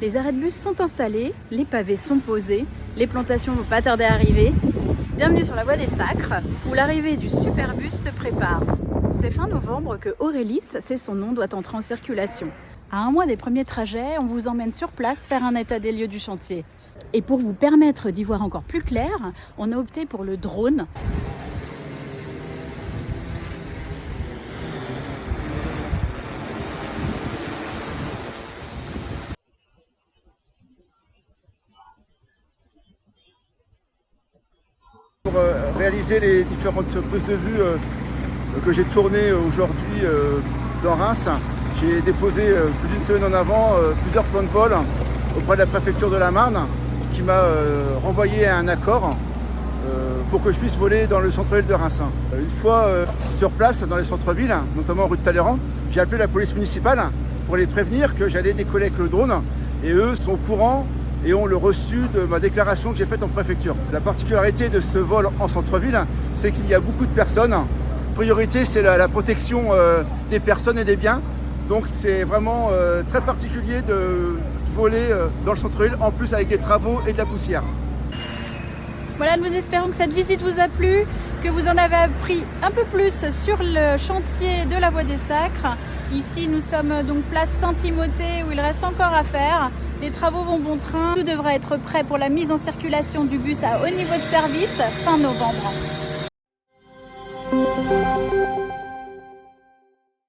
Les arrêts de bus sont installés, les pavés sont posés, les plantations ne vont pas tarder à arriver. Bienvenue sur la voie des Sacres, où l'arrivée du Superbus se prépare. C'est fin novembre que Aurélis, c'est son nom, doit entrer en circulation. À un mois des premiers trajets, on vous emmène sur place faire un état des lieux du chantier. Et pour vous permettre d'y voir encore plus clair, on a opté pour le drone. Pour réaliser les différentes prises de vue que j'ai tournées aujourd'hui dans Reims, j'ai déposé plus d'une semaine en avant plusieurs plans de vol auprès de la préfecture de la Marne qui m'a renvoyé un accord pour que je puisse voler dans le centre-ville de Reims. Une fois sur place dans les centres-villes, notamment rue de Talleyrand, j'ai appelé la police municipale pour les prévenir que j'allais décoller avec le drone et eux sont au courant et ont le reçu de ma déclaration que j'ai faite en préfecture. La particularité de ce vol en centre-ville, c'est qu'il y a beaucoup de personnes. La priorité, c'est la protection des personnes et des biens. Donc c'est vraiment très particulier de voler dans le centre-ville, en plus avec des travaux et de la poussière. Voilà, nous espérons que cette visite vous a plu, que vous en avez appris un peu plus sur le chantier de la voie des Sacres. Ici, nous sommes donc place Saint-Timothée où il reste encore à faire. Les travaux vont bon train. Tout devra être prêt pour la mise en circulation du bus à haut niveau de service fin novembre.